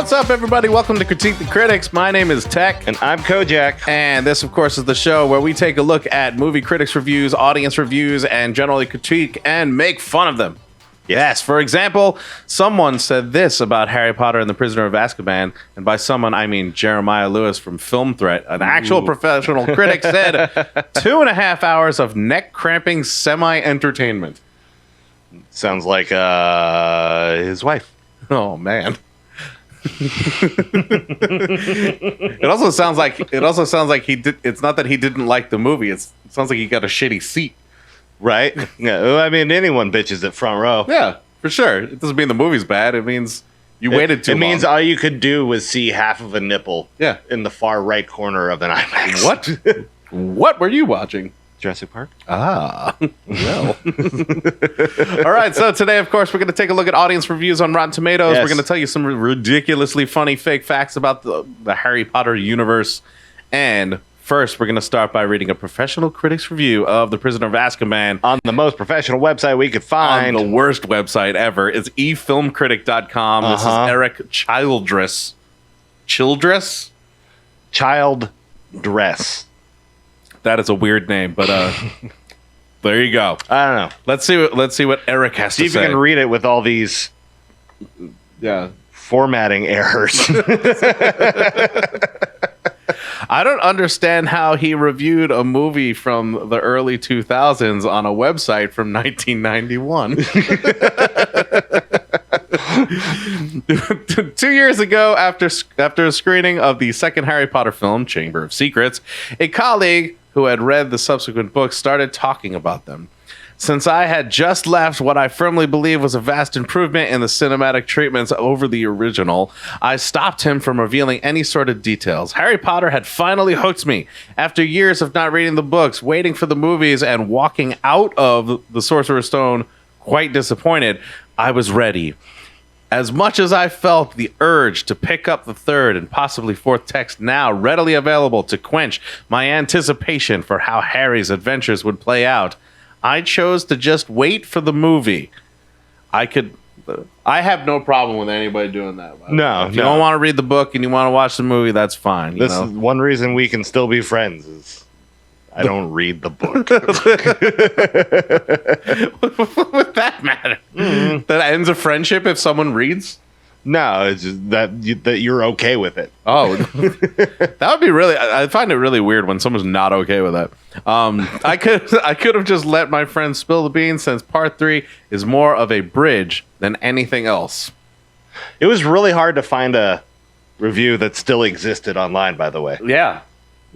What's up, everybody? Welcome to Critique the Critics. My name is Tech. And I'm Kojak. And this, of course, is the show where we take a look at movie critics' reviews, audience reviews, and generally critique and make fun of them. Yes, for example, someone said this about Harry Potter and the Prisoner of Azkaban, and by someone, I mean Jeremiah Lewis from Film Threat. An actual professional critic said 2.5 hours of neck-cramping semi-entertainment. Sounds like his wife. Oh, man. It also sounds like he did. It's not that he didn't like the movie. It sounds like he got a shitty seat. Right? Yeah. I mean, anyone bitches at front row. Yeah, for sure. It doesn't mean the movie's bad. It means you waited too long. It means all you could do was see half of a nipple. Yeah. In the far right corner of an IMAX. What? What were you watching? Jurassic Park. Ah, well. All right, so today, of course, we're going to take a look at audience reviews on Rotten Tomatoes. Yes. We're going to tell you some ridiculously funny fake facts about the Harry Potter universe. And first, we're going to start by reading a professional critic's review of The Prisoner of Azkaban. On the most professional website we could find. On the worst website ever. It's efilmcritic.com. This is Eric Childress. Childress? Child Dress. That is a weird name, but there you go. I don't know. Let's see what Eric has to say. See if you can read it with all these formatting errors. I don't understand how he reviewed a movie from the early 2000s on a website from 1991. 2 years ago, after a screening of the second Harry Potter film, Chamber of Secrets, a colleague who had read the subsequent books started talking about them. Since I had just left what I firmly believe was a vast improvement in the cinematic treatments over the original, I stopped him from revealing any sort of details. Harry Potter had finally hooked me. After years of not reading the books, waiting for the movies, and walking out of the Sorcerer's Stone quite disappointed, I was ready. As much as I felt the urge to pick up the third and possibly fourth text now readily available to quench my anticipation for how Harry's adventures would play out, I chose to just wait for the movie. I have no problem with anybody doing that. No, if you don't want to read the book and you want to watch the movie, that's fine. This is one reason we can still be friends is I don't read the book. What would that matter? Mm-hmm. That ends a friendship if someone reads? No, it's just that you're okay with it. Oh, that would be really. I find it really weird when someone's not okay with that. I could have just let my friend spill the beans, since part 3 is more of a bridge than anything else. It was really hard to find a review that still existed online, by the way. Yeah.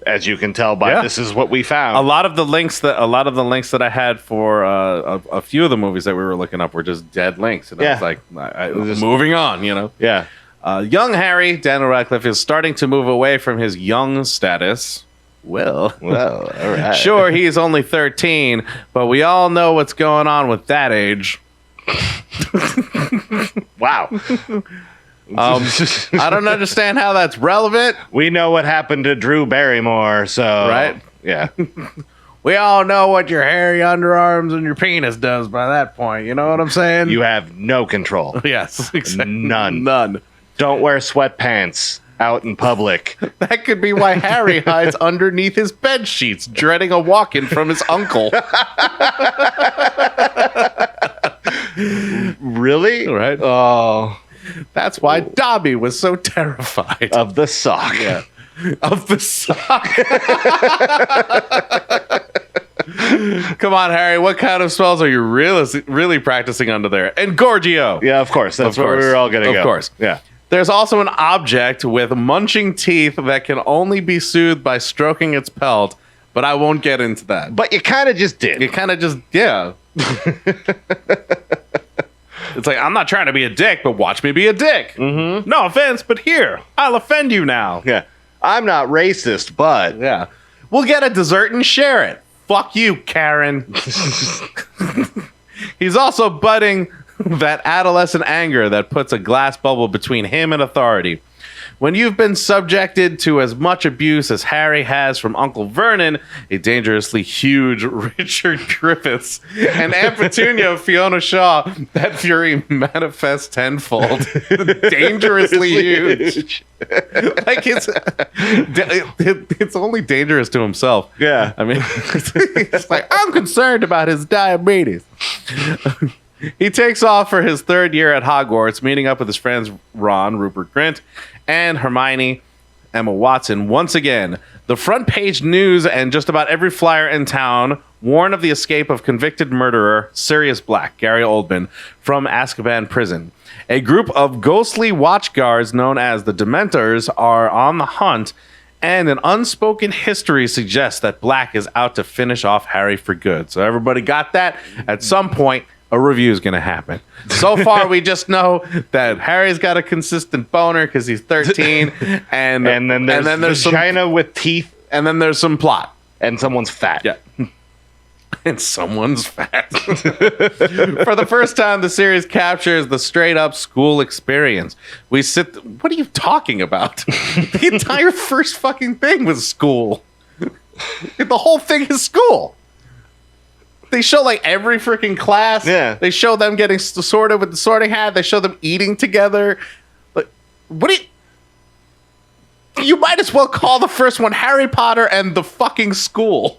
As you can tell by this is what we found. A lot of the links that I had for a few of the movies that we were looking up were just dead links, and I was like, moving on, Yeah. Young Harry, Daniel Radcliffe, is starting to move away from his young status. Well, all right. Sure, he's only 13, but we all know what's going on with that age. Wow. I don't understand how that's relevant. We know what happened to Drew Barrymore, so... Right? Yeah. We all know what your hairy underarms and your penis does by that point. You know what I'm saying? You have no control. Yes. Exactly. None. Don't wear sweatpants out in public. That could be why Harry hides underneath his bed sheets, dreading a walk-in from his uncle. Really? Right? Oh... That's why Dobby was so terrified. Of the sock. Yeah. Of the sock. Come on, Harry. What kind of spells are you really practicing under there? And Gorgio. Yeah, of course. That's where we were all going to go. Of course. Yeah. There's also an object with munching teeth that can only be soothed by stroking its pelt, but I won't get into that. But you kind of just did. You kind of just, yeah. It's like, I'm not trying to be a dick, but watch me be a dick. Mm-hmm. No offense, but here, I'll offend you now. Yeah. I'm not racist, but... Yeah. We'll get a dessert and share it. Fuck you, Karen. He's also budding that adolescent anger that puts a glass bubble between him and authority. When you've been subjected to as much abuse as Harry has from Uncle Vernon, a dangerously huge Richard Griffiths, and Aunt Petunia Fiona Shaw, that fury manifests tenfold. Dangerously huge. Like it's only dangerous to himself. Yeah. I mean, it's like, I'm concerned about his diabetes. He takes off for his third year at Hogwarts, meeting up with his friends Ron, Rupert Grint, and Hermione, Emma Watson. Once again, the front page news and just about every flyer in town warn of the escape of convicted murderer Sirius Black, Gary Oldman, from Azkaban prison. A group of ghostly watchguards known as the Dementors are on the hunt, and an unspoken history suggests that Black is out to finish off Harry for good. So everybody got that? At some point, a review is going to happen. So far, we just know that Harry's got a consistent boner because he's 13, and then there's vagina with teeth, and then there's some plot, and someone's fat. Yeah, and someone's fat. For the first time, the series captures the straight-up school experience. What are you talking about? The entire first fucking thing was school. The whole thing is school. They show like every freaking class. Yeah. They show them getting sorted with the sorting hat. They show them eating together. Like, you might as well call the first one Harry Potter and the fucking school.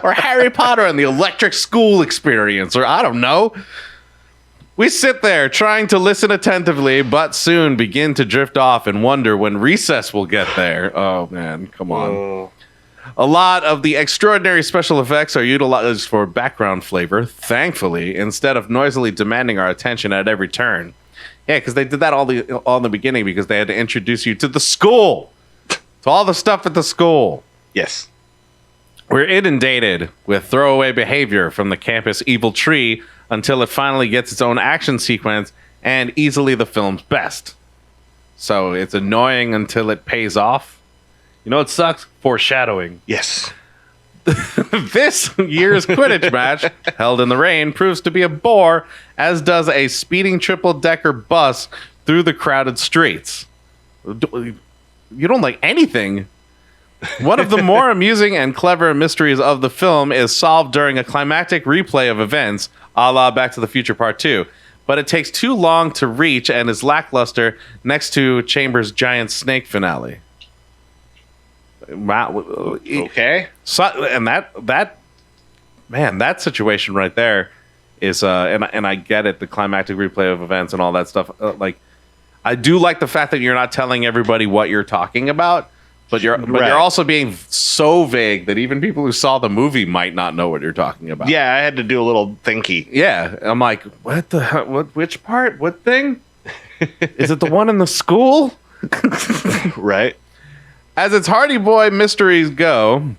Or Harry Potter and the electric school experience. Or I don't know. We sit there trying to listen attentively, but soon begin to drift off and wonder when recess will get there. Oh, man. Come on. Oh. A lot of the extraordinary special effects are utilized for background flavor, thankfully, instead of noisily demanding our attention at every turn. Yeah, because they did that all in the beginning because they had to introduce you to the school. To all the stuff at the school. Yes. We're inundated with throwaway behavior from the campus evil tree until it finally gets its own action sequence and easily the film's best. So it's annoying until it pays off. You know what sucks? Foreshadowing. Yes. This year's Quidditch match, held in the rain, proves to be a bore, as does a speeding triple-decker bus through the crowded streets. You don't like anything. One of the more amusing and clever mysteries of the film is solved during a climactic replay of events, a la Back to the Future Part 2. But it takes too long to reach and is lackluster next to Chambers' giant snake finale. Wow. Okay. So, and that situation right there is and I get it, the climactic replay of events and all that stuff. Like, I do like the fact that you're not telling everybody what you're talking about, but you're also being so vague that even people who saw the movie might not know what you're talking about. Yeah, I had to do a little thinky. Yeah, I'm like, what the hell? Which part? What thing? Is it the one in the school? Right. As its Hardy Boy mysteries go,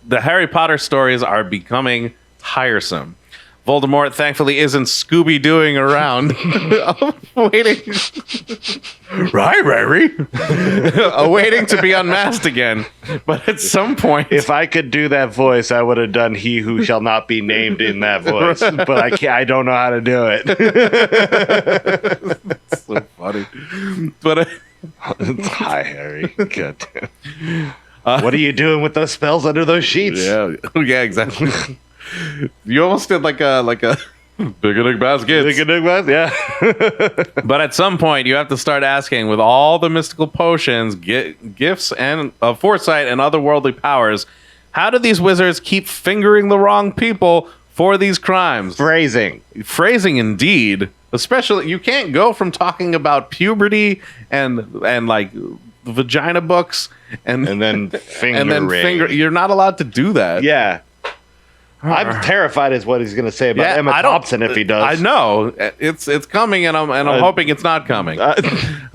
the Harry Potter stories are becoming tiresome. Voldemort, thankfully, isn't Scooby-Dooing around, waiting, right, Harry, waiting to be unmasked again. But at some point, if I could do that voice, I would have done "He Who Shall Not Be Named" in that voice. But I can't. I don't know how to do it. It's so funny. But hi, Harry. God damn. What are you doing with those spells under those sheets? Yeah, exactly. You almost did like a Big baskets. Yeah. But at some point, you have to start asking, with all the mystical potions, gifts, and foresight and otherworldly powers, how do these wizards keep fingering the wrong people for these crimes? Phrasing indeed. Especially, you can't go from talking about puberty and like vagina books and then finger. You're not allowed to do that. Yeah. I'm terrified is what he's going to say about Emma Thompson if he does. I know it's coming, and I'm hoping it's not coming.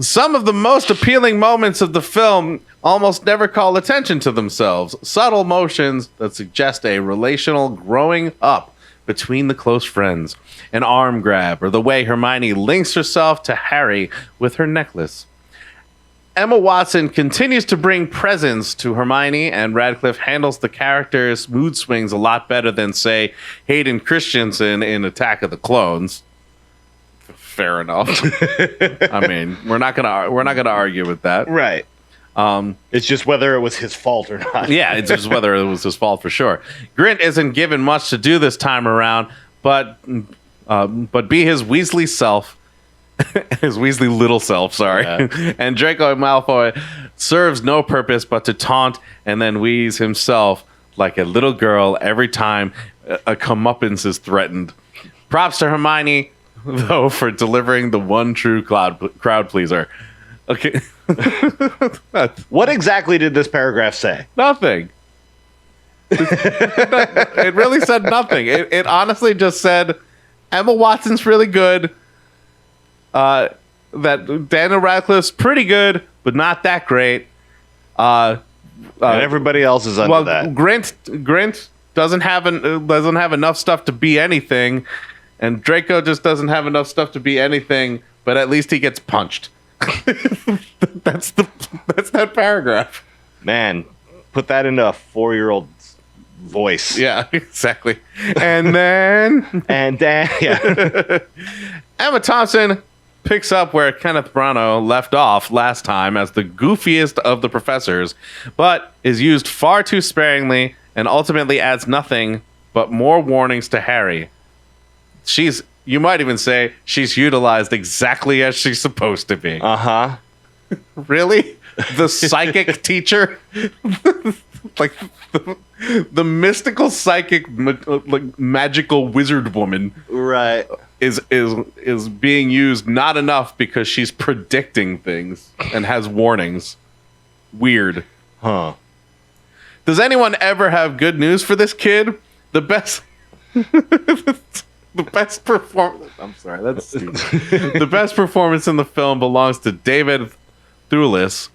Some of the most appealing moments of the film almost never call attention to themselves. Subtle motions that suggest a relational growing up between the close friends, an arm grab, or the way Hermione links herself to Harry with her necklace. Emma Watson continues to bring presence to Hermione, and Radcliffe handles the character's mood swings a lot better than, say, Hayden Christensen in Attack of the Clones. fair enough. I mean, we're not gonna argue with that. Right. It's just whether it was his fault or not. Yeah, it's just whether it was his fault for sure. Grint isn't given much to do this time around, but be his Weasley self, his Weasley little self, sorry. Yeah. And Draco Malfoy serves no purpose but to taunt and then wheeze himself like a little girl every time a comeuppance is threatened. Props to Hermione, though, for delivering the one true crowd pleaser. Okay. What exactly did this paragraph say? Nothing. It really said nothing. It honestly just said Emma Watson's really good. That Daniel Radcliffe's pretty good, but not that great. And everybody else is under that. Grint doesn't have enough stuff to be anything, and Draco just doesn't have enough stuff to be anything. But at least he gets punched. That's that paragraph. Man, put that into a 4-year-old's voice. Yeah, exactly. And then yeah. Emma Thompson picks up where Kenneth Branagh left off last time as the goofiest of the professors, but is used far too sparingly and ultimately adds nothing but more warnings to Harry. You might even say she's utilized exactly as she's supposed to be. Uh-huh. Really? The psychic teacher? Like the mystical psychic like magical wizard woman. Right. Is being used not enough because she's predicting things and has warnings. Weird. Huh. Does anyone ever have good news for this kid? The best performance. I'm sorry, that's stupid. The best performance in the film belongs to David Thewlis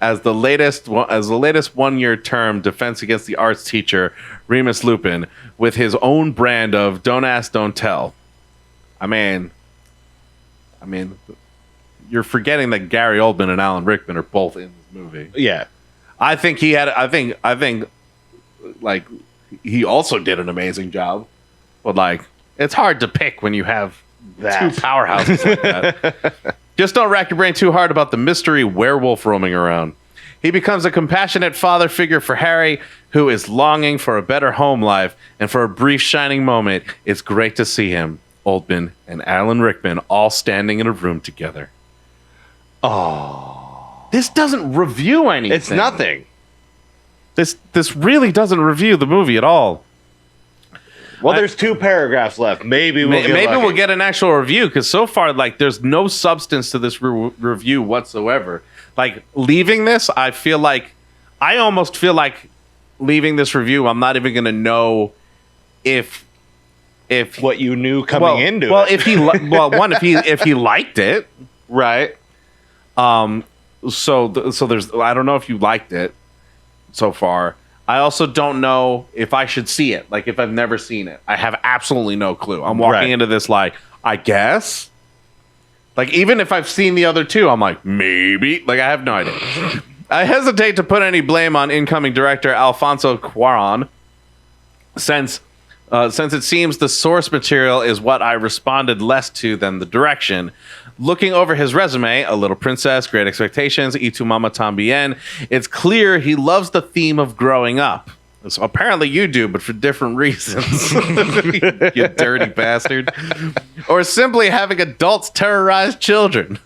as the latest 1-year term defense against the arts teacher Remus Lupin with his own brand of "Don't ask, don't tell." I mean, you're forgetting that Gary Oldman and Alan Rickman are both in this movie. Yeah, I think like he also did an amazing job, but like it's hard to pick when you have two powerhouses like that. Just don't rack your brain too hard about the mystery werewolf roaming around. He becomes a compassionate father figure for Harry, who is longing for a better home life, and for a brief shining moment, it's great to see him, Oldman, and Alan Rickman all standing in a room together. Oh. This doesn't review anything. It's nothing. This really doesn't review the movie at all. Well, there's 2 paragraphs left. Maybe we'll get an actual review, because so far, like, there's no substance to this review whatsoever. Like, leaving this, I almost feel like leaving this review, I'm not even going to know if what you knew coming into it. Well, if he liked it, right? So there's, I don't know if you liked it so far. I also don't know if I should see it. Like, if I've never seen it, I have absolutely no clue. I'm walking into this like, I guess. Like, even if I've seen the other 2, I'm like, maybe. Like, I have no idea. I hesitate to put any blame on incoming director Alfonso Cuarón, since it seems the source material is what I responded less to than the direction. Looking over his resume, A Little Princess, Great Expectations, Y Tu Mama Tambien, it's clear he loves the theme of growing up. So apparently you do, but for different reasons. You dirty bastard. Or simply having adults terrorize children.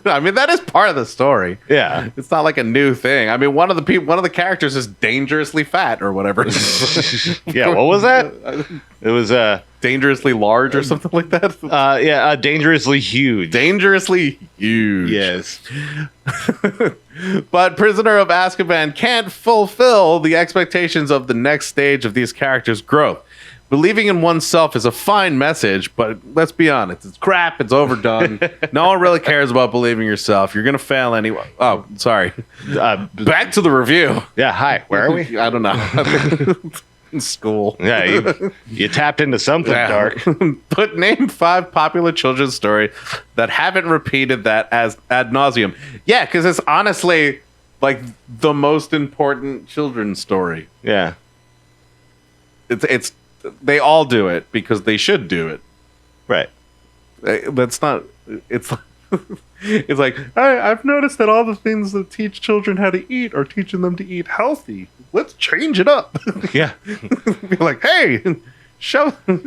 I mean, that is part of the story. Yeah. It's not like a new thing. I mean, one of the characters is dangerously fat or whatever. Yeah, what was that? It was dangerously large or something like that. Dangerously huge. Dangerously huge. Yes. But Prisoner of Azkaban can't fulfill the expectations of the next stage of these characters' growth. Believing in oneself is a fine message, but let's be honest, it's crap, it's overdone. No one really cares about believing yourself. You're going to fail anyway. Oh, sorry. Back to the review. Yeah, hi. Where are we? I don't know. In school. Yeah, you tapped into something dark. But name 5 popular children's stories that haven't repeated that as ad nauseum. Yeah, because it's honestly like the most important children's story. Yeah. It's they all do it because they should do it. Right. That's not. It's it's like I've noticed that all the things that teach children how to eat are teaching them to eat healthy. Let's change it up. Yeah. Be like, hey,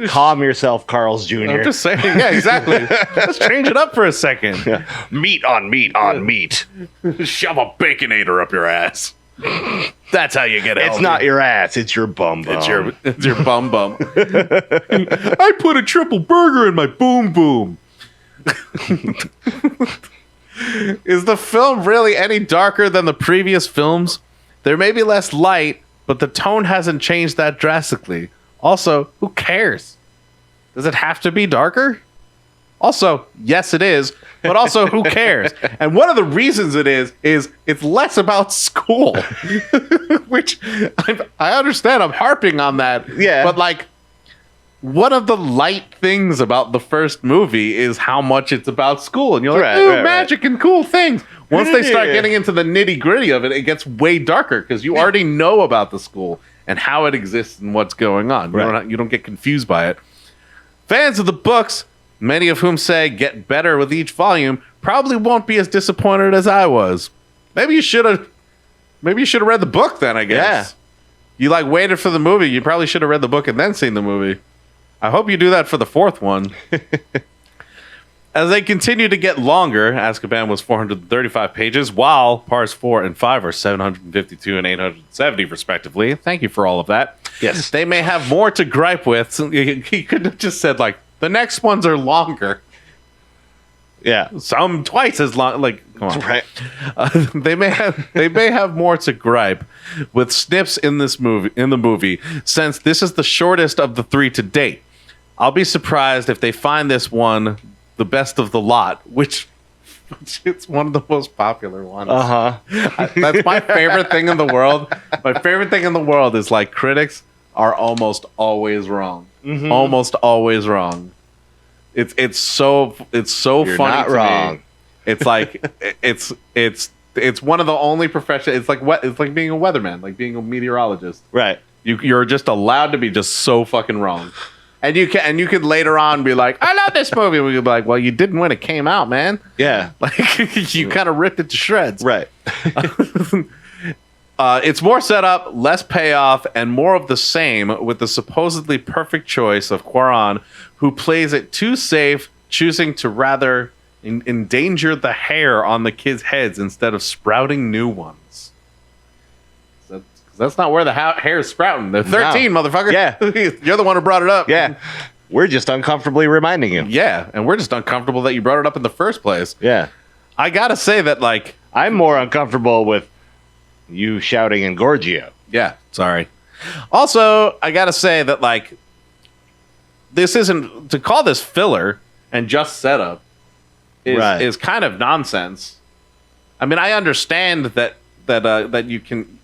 Calm yourself, Carl's Jr. I'm just saying. Yeah, exactly. Let's change it up for a second. Meat on meat on meat. Shove a baconator up your ass. That's how you get healthy. It's not your ass, it's your bum bum. It's your bum bum. I put a triple burger in my boom boom. Is the film really any darker than the previous films? There may be less light, but the tone hasn't changed that drastically. Also, who cares? Does it have to be darker? Also, yes, it is, but also, who cares? And one of the reasons it is it's less about school, which I understand. I'm harping on that. Yeah. But, like, one of the light things about the first movie is how much it's about school. And you're like, ooh, magic and cool things. Once they start getting into the nitty gritty of it, it gets way darker because you already know about the school and how it exists and what's going on. You don't get confused by it. Fans of the books, many of whom say get better with each volume, probably won't be as disappointed as I was. Maybe you should have read the book then, I guess. Yeah. You like waited for the movie. You probably should have read the book and then seen the movie. I hope you do that for the fourth one. As they continue to get longer, Azkaban was 435 pages, while parts 4 and 5 are 752 and 870, respectively. Thank you for all of that. Yes. They may have more to gripe with. He could have just said, like, the next ones are longer. Yeah. Some twice as long. Like, come on. Right. They may have more to gripe with snips in the movie, since this is the shortest of the 3 to date. I'll be surprised if they find this one the best of the lot, which it's one of the most popular ones. That's my favorite thing in the world. My favorite thing in the world is, like, critics are almost always wrong. Mm-hmm. Almost always wrong. It's so You're funny. Not to wrong. Me. It's like it's one of the only professions. It's like being a weatherman, like being a meteorologist. Right. You're just allowed to be just so fucking wrong. And you could later on be like, I love this movie. We could be like, well, you didn't when it came out, man. Yeah. Like, you kind of ripped it to shreds. Right. It's more setup, less payoff, and more of the same, with the supposedly perfect choice of Quaron, who plays it too safe, choosing to rather endanger the hair on the kids' heads instead of sprouting new ones. That's not where the hair is sprouting. They're 13, motherfucker. Yeah. You're the one who brought it up. Yeah. We're just uncomfortably reminding you. Yeah, and we're just uncomfortable that you brought it up in the first place. Yeah. I gotta say that, like... I'm more uncomfortable with you shouting in Gorgio. Yeah, sorry. Also, I gotta say that, like, this isn't... To call this filler and just setup is kind of nonsense. I mean, I understand that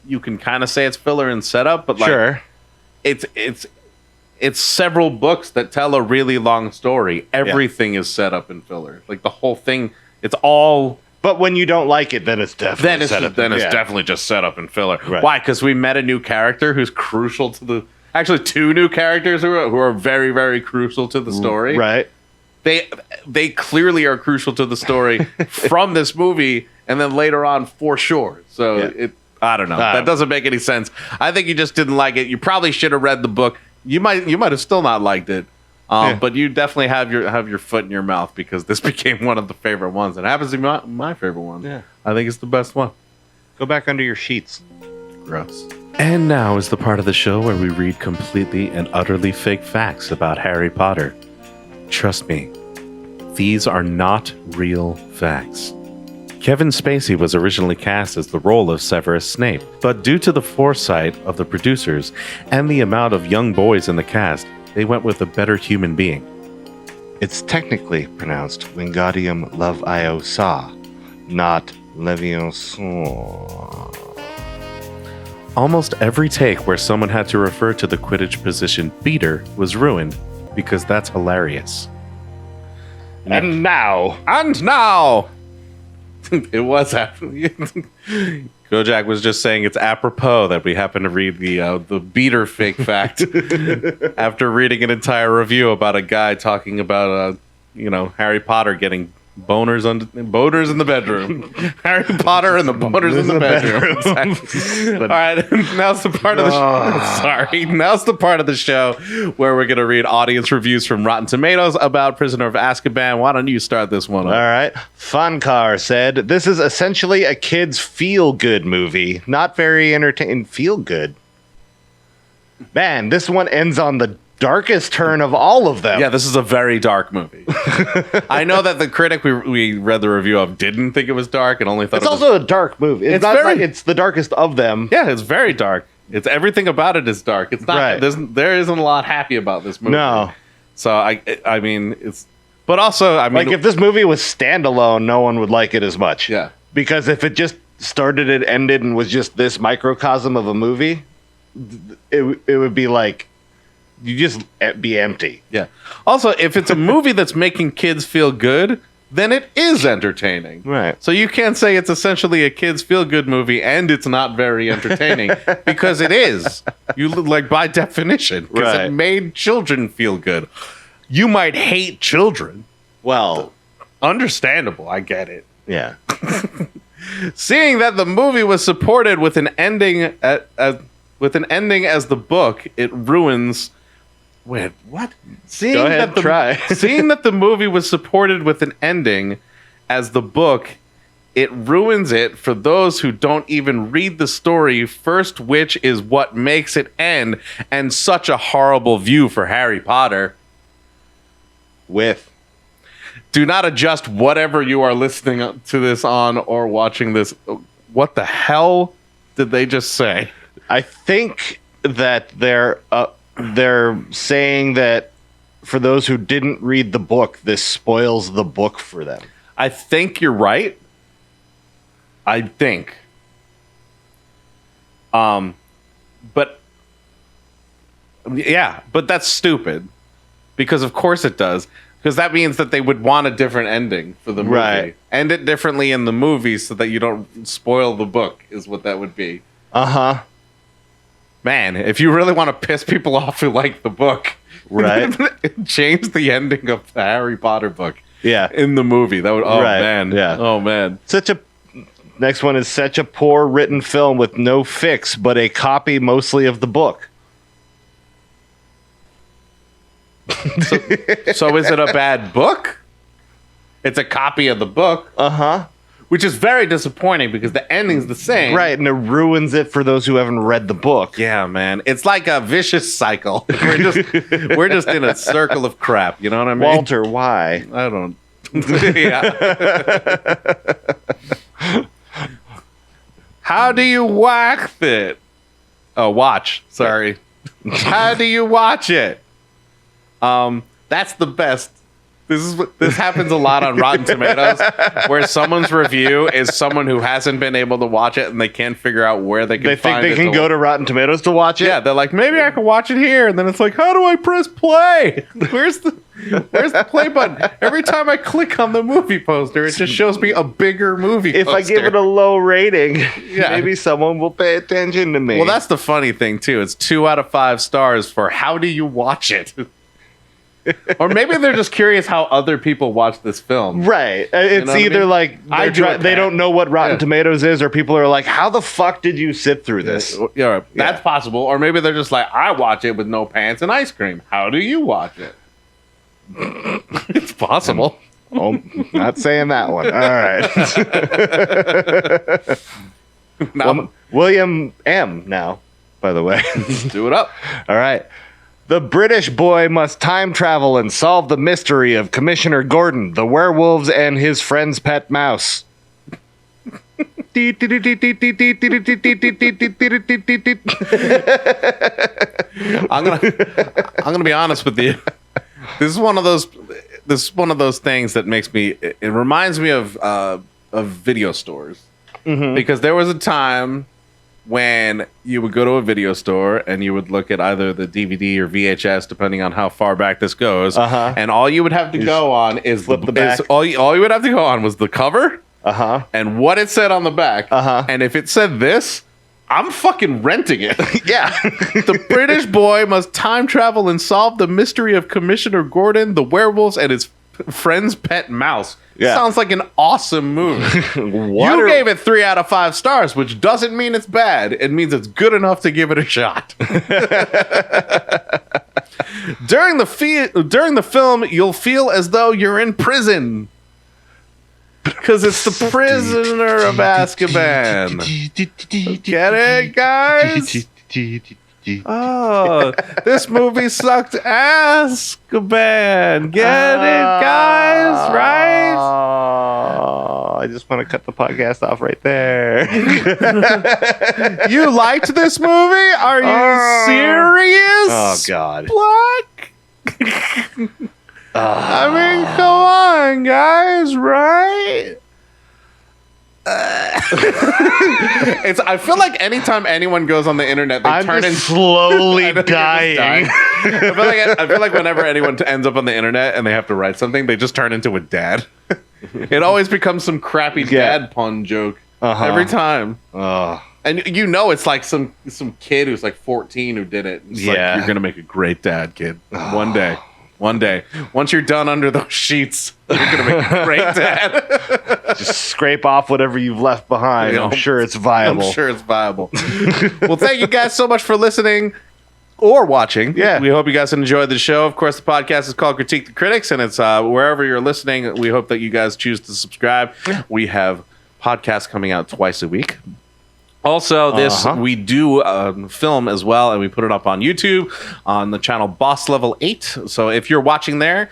you can kind of say it's filler and setup, but, like, sure. It's several books that tell a really long story. Everything is set up in filler. Like, the whole thing, it's all... But when you don't like it, then it's definitely definitely just set up in filler. Right. Why? Because we met a new character who's crucial to the... Actually, two new characters who are very, very crucial to the story. Right. They clearly are crucial to the story from this movie, and then later on for sure. So I don't know. That doesn't make any sense. I think you just didn't like it. You probably should have read the book. You might have still not liked it. But you definitely have your foot in your mouth, because this became one of the favorite ones. It happens to be my favorite one. Yeah. I think it's the best one. Go back under your sheets. Gross. And now is the part of the show where we read completely and utterly fake facts about Harry Potter. Trust me, these are not real facts. Kevin Spacey was originally cast as the role of Severus Snape, but due to the foresight of the producers and the amount of young boys in the cast, they went with a better human being. It's technically pronounced Wingardium Leviosa, not Leviosa. Almost every take where someone had to refer to the Quidditch position beater was ruined, because that's hilarious. And now... It was Kojak was just saying it's apropos that we happen to read the beater fake fact after reading an entire review about a guy talking about Harry Potter getting boners in the bedroom. Harry Potter and the boners in the bedroom. Exactly. All right, now's the part of the now's the part of the show where we're gonna read audience reviews from Rotten Tomatoes about Prisoner of Azkaban. Why don't you start this one All up? right. Funcar said, "This is essentially a kid's feel-good movie. Not very entertaining. Feel-good? Man, this one ends on the darkest turn of all of them." Yeah, this is a very dark movie. I know that the critic we read the review of didn't think it was dark and only thought It's it was... also a dark movie. It's not like it's the darkest of them. Yeah, it's very dark. It's everything about it is dark. It's not. Right. There isn't a lot happy about this movie. No. So I mean, it's. But also, I mean, Like, if this movie was standalone, no one would like it as much. Yeah. Because if it just started and ended and was just this microcosm of a movie, it would be like, you just be empty. Yeah. Also, if it's a movie that's making kids feel good, then it is entertaining. Right. So you can't say it's essentially a kids feel good movie and it's not very entertaining because it is. You like by definition because Right. it made children feel good. You might hate children. Well, Understandable. I get it. yeah. Seeing that the movie was supported with an ending as the book, it ruins. Wait, what? Seeing Go ahead, try. Seeing that the movie was supported with an ending as the book, it ruins it for those who don't even read the story first, which is what makes it end, and such a horrible view for Harry Potter. Do not adjust whatever you are listening to this on or watching this. What the hell did they just say? I think that they're saying that for those who didn't read the book, this spoils the book for them. I think you're right. I think. But yeah, but that's stupid. Because of course it does. Because that means that they would want a different ending for the movie. Right. End it differently in the movie so that you don't spoil the book is what that would be. Uh-huh. Man, if you really want to piss people off who like the book, Right. change the ending of the Harry Potter book. Yeah. In the movie. That would Right. man. Yeah. Oh man. Next one is such a poor written film with no fix, but a copy mostly of the book. So is it a bad book? It's a copy of the book. Uh-huh. Which is very disappointing because the ending's the same. Right, and it ruins it for those who haven't read the book. Yeah, man. It's like a vicious cycle. We're just in a circle of crap. You know what I mean? Walter, why? I don't. Yeah. How do you watch it? Oh, watch. Sorry. How do you watch it? That's the best. This happens a lot on Rotten Tomatoes, where someone's review is someone who hasn't been able to watch it and they can't figure out where they can They find think it. they can go to Rotten Tomatoes to watch it? Yeah, they're like, maybe I can watch it here, and then it's like, how do I press play? Where's the play button? Every time I click on the movie poster, it just shows me a bigger movie If poster. I give it a low rating, Yeah. maybe someone will pay attention to me. Well, that's the funny thing, too. It's 2 out of 5 stars for how do you watch it? Or maybe they're just curious how other people watch this film. right. It's know what I either mean? like I do it, they Pat. don't know what Rotten Yeah. Tomatoes is, or people are like, how the fuck did you sit through this? Yeah, that's possible. Or maybe they're just like, I watch it with no pants and ice cream. How do you watch it? It's possible. Oh, not saying that one. All right. Now, William M. now, by the way. do it up. All right. The British boy must time travel and solve the mystery of Commissioner Gordon, the werewolves, and his friend's pet mouse. I'm gonna be honest with you. This is one of those things that makes me. It reminds me of video stores because there was a time when you would go to a video store and you would look at either the DVD or VHS, depending on how far back this goes, and all you would have to go on is flip the back. all you would have to go on was the cover and what it said on the back. And if it said this, I'm fucking renting it. Yeah. The British boy must time travel and solve the mystery of Commissioner Gordon, the werewolves, and his Friend's Pet Mouse. Yeah. Sounds like an awesome movie. You gave it 3 out of 5 stars, which doesn't mean it's bad. It means it's good enough to give it a shot. During the film, you'll feel as though you're in prison. Because it's the Prisoner of Azkaban. Get it, guys? Oh, this movie sucked Azkaban. Get it, guys? Right? I just want to cut the podcast off right there. You liked this movie? Are you serious? Oh, God. Black? I mean, come on, guys, right? I feel like anytime anyone goes on the internet, they turn into slowly dying. I feel like whenever anyone ends up on the internet and they have to write something, they just turn into a dad. It always becomes some crappy dad pun joke every time. And you know it's like some kid who's like 14 who did it. It's like, you're gonna make a great dad, kid. One day. Once you're done under those sheets, you're gonna make a great dad. Just scrape off whatever you've left behind. I'm sure it's viable. Well, thank you guys so much for listening or watching. Yeah. We hope you guys enjoyed the show. Of course, the podcast is called Critique the Critics, and it's wherever you're listening. We hope that you guys choose to subscribe. We have podcasts coming out twice a week. Also, we do film as well, and we put it up on YouTube on the channel Boss Level 8. So if you're watching there,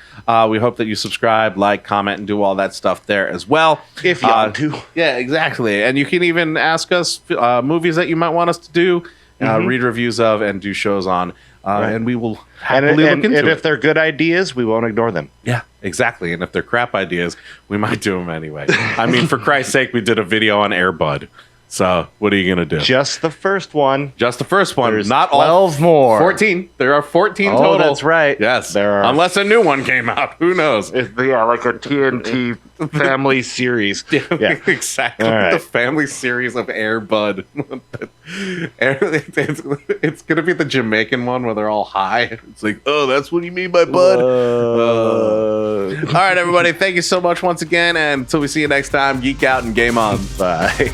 we hope that you subscribe, like, comment, and do all that stuff there as well. If you want to. Yeah, exactly. And you can even ask us movies that you might want us to do, read reviews of, and do shows on. And we will happily look into it. And if they're good ideas, we won't ignore them. Yeah, exactly. And if they're crap ideas, we might do them anyway. I mean, for Christ's sake, we did a video on Air Bud. So, what are you going to do? Just the first one. Just the first one. There's not 12 more. 14. There are 14 total. Oh, that's right. Yes. There are. Unless a new one came out. Who knows? Yeah, like a TNT family series. Yeah. Exactly. Right. The family series of Air Bud. It's going to be the Jamaican one where they're all high. It's like, oh, that's what you mean by bud? All right, everybody. Thank you so much once again. And until we see you next time, geek out and game on. Bye.